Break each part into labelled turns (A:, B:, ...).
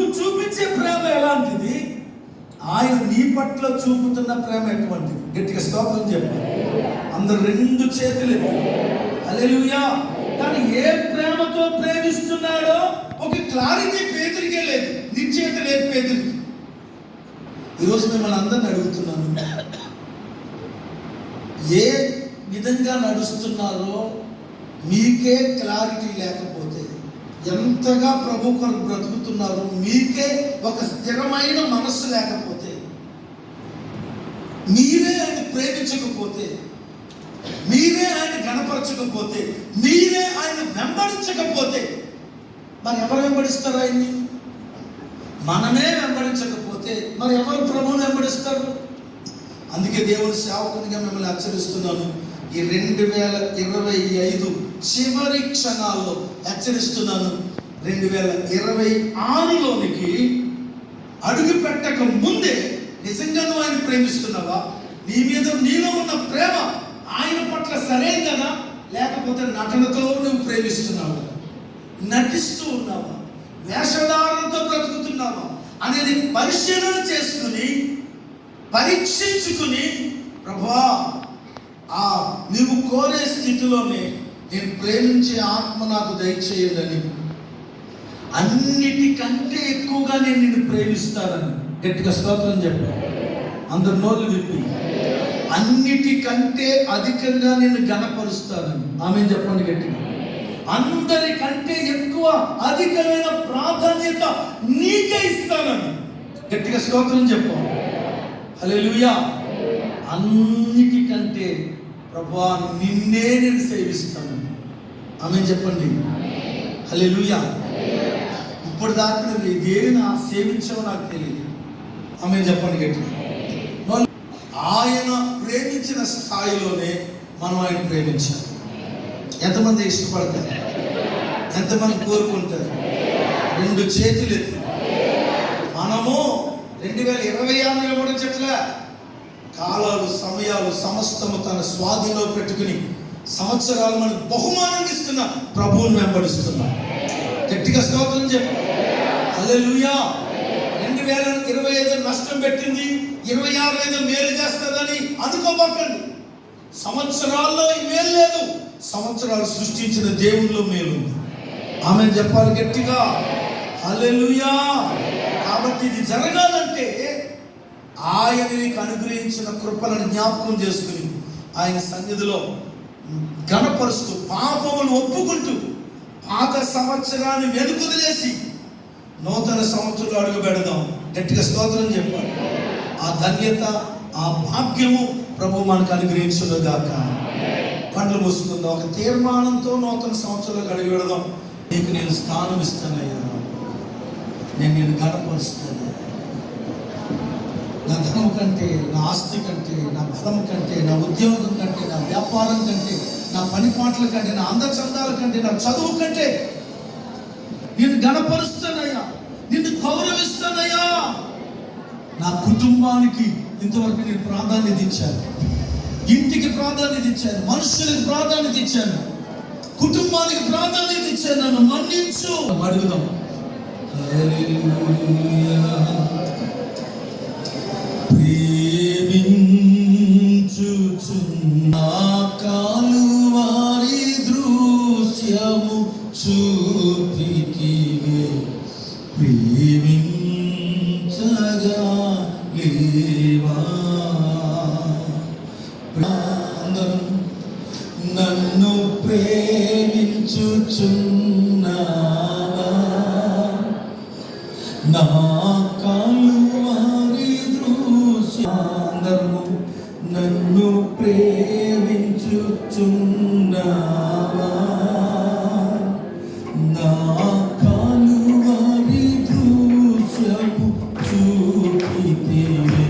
A: నువ్వు చూపించే ప్రేమ ఎలాంటిది, ఆయన నీ పట్ల చూపుతున్న ప్రేమ ఎటువంటిది? గట్టిగా స్తోత్రం చెప్పాలి అందరు, రెండు చేతులు. హల్లెలూయా. కానీ ఏ ప్రేమతో ప్రేమిస్తున్నాడో ఒక క్లారిటీ పేతురికే లేదు, నిశ్చయత లేదు పేతురికి. ఈరోజు మిమ్మల్ని అందరిని అడుగుతున్నాను, ఏ విధంగా నడుస్తున్నారో మీకే క్లారిటీ లేకపోతే, ఎంతగా ప్రభు కొరకు బ్రతుకుతున్నారో మీకే ఒక స్థిరమైన మనస్సు లేకపోతే, మీరే ఆయన ప్రేమించకపోతే, మీరే ఆయన గణపరచకపోతే, మీరే ఆయన వెంబడించకపోతే, మరి ఎవరు వెంబడిస్తారు ఆయన్ని? మనమే వెంబడించకపోతే మరి ఎవరు ప్రభువుని వెంబడిస్తారు? అందుకే దేవుని సేవకునిగా మిమ్మల్ని హెచ్చరిస్తున్నాను. ఈ 2025 చివరి క్షణాల్లో హెచ్చరిస్తున్నాను. 2026లోనికి అడుగు పెట్టక ముందే నిజంగా నువ్వు ఆయన ప్రేమిస్తున్నావా? నీ మీద నీలో ఉన్న ప్రేమ ఆయన పట్ల సరైనదా, లేకపోతే నటనతో నువ్వు ప్రేమిస్తున్నావా? నటిస్తూ ఉన్నావా? వేషధారణతో బ్రతుకుతున్నావా అనేది పరిశీలన చేసుకుని, పరీక్షించుకుని, ప్రభువా నీవు కోరే స్థితిలోనే నేను ప్రేమించే ఆత్మ నాకు దయచేయదని, అన్నిటికంటే ఎక్కువగా నేను నిన్ను ప్రేమిస్తానని గట్టిగా స్తోత్రం చెప్పాను. అందరు నోళ్ళు విప్పి, అన్నిటికంటే అధికంగా నేను ఘనపరుస్తానని ఆమేన్ చెప్పండి గట్టిగా. అందరికంటే ఎక్కువ అధికమైన ప్రాధాన్యత నీకే ఇస్తానని గట్టిగా స్తోత్రం చెప్పాను. హల్లెలూయా. అన్నిటికంటే ప్రభువా నిన్నే నేను సేవిస్తాను. ఆమేన్ చెప్పండి. హల్లెలూయా. ఇప్పుడు దాకా నువ్వు దేనిని సేవించావో నాకు తెలియదు. ఆమేన్ చెప్పండి గట్టిగా. ఆయన ప్రేమించిన స్థాయిలోనే మనం ఆయన ప్రేమించాలి. ఎంతమంది ఇష్టపడతారు? ఎంతమంది కోరుకుంటారు? రెండు చేతులు ఎత్తి. మనము 2026 ఇవ్వడం కాలాలు, సమయాలు సమస్తము తన స్వాధీనంలో పెట్టుకుని సంవత్సరాలు మనకు బహుమానం ఇస్తున్న ప్రభువుని వెంబడిస్తున్నాం. గట్టిగా స్తోత్రం చెప్పు. హల్లెలూయా. 2025 నష్టం పెట్టింది, 26 ఏదో మేలు చేస్తుందని అనుకోబాకండి. సంవత్సరాల్లో ఈ మేలు లేదు, సంవత్సరాలు సృష్టించిన దేవునిలో మేలు ఉంది. ఆమె చెప్పాలి గట్టిగా. హల్లెలూయా. కాబట్టి ఇది జరగాలంటే ఆయన నీకు అనుగ్రహించిన కృపలను జ్ఞాపకం చేసుకుని ఆయన సన్నిధిలో ఘనపరుస్తూ, పాపమును ఒప్పుకుంటూ, పాత సంవత్సరాన్ని వెనుకొదిలేసి నూతన సంవత్సరంలో అడుగు పెడదాం. గట్టిగా స్తోత్రం చెప్పాలి. ఆ ధన్యత, ఆ భాగ్యము ప్రభు మనకు అనుగ్రహించును గాక. కళ్ళు మూసుకుందాం. ఒక తీర్మానంతో నూతన సంవత్సరంలో అడుగు పెడదాం. నీకు నేను స్థానం ఇస్తానయ్యా, నేను నిన్ను ఘనపరుస్తాను. నా ధనం కంటే, నా ఆస్తి కంటే, నా బలం కంటే, నా ఉద్యోగం కంటే, నా వ్యాపారం కంటే, నా పనిపాట్ల కంటే, నా అందచందాల కంటే, నా చదువు కంటే నిన్ను ఘనపరుస్తానయ్యా, నిన్ను గౌరవిస్తానయ్యా. నా కుటుంబానికి ఇంతవరకు నేను ప్రాధాన్యత ఇచ్చాను, ఇంటికి ప్రాధాన్యత ఇచ్చాను, మనుషులకు ప్రాధాన్యత ఇచ్చాను, కుటుంబానికి ప్రాధాన్యత ఇచ్చాను. నన్ను మన్నించు. అడుగుదాం. హల్లెలూయా. ప్రేమించుచున్నా కాలువారి దృశ్యము చూపితివే, ప్రేమించగా లేవా? అందరం నన్ను ప్రేమించుచున్నావా? నా కాలువారి దృశ్యము నన్ను ప్రేమించుచున్నావా? నా కాలువారి దృశ్యము చూపితివే,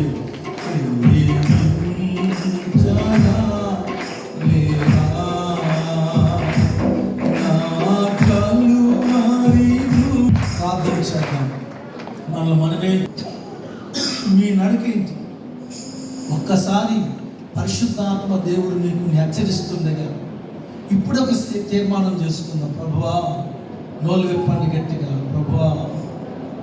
A: ప్రేమించగా లేవా? నా కాలువారి ప్రార్థన చేద్దాం. మనల్ని మనమే మీ నడికేంటి? ఒక్కసారి పరిశుద్ధాత్మ దేవుడు మీకు హెచ్చరిస్తుండగా ఇప్పుడు ఒక తీర్మానం చేసుకుందాం. ప్రభువా, నోలు విప్పండి గట్టిగా. ప్రభువా,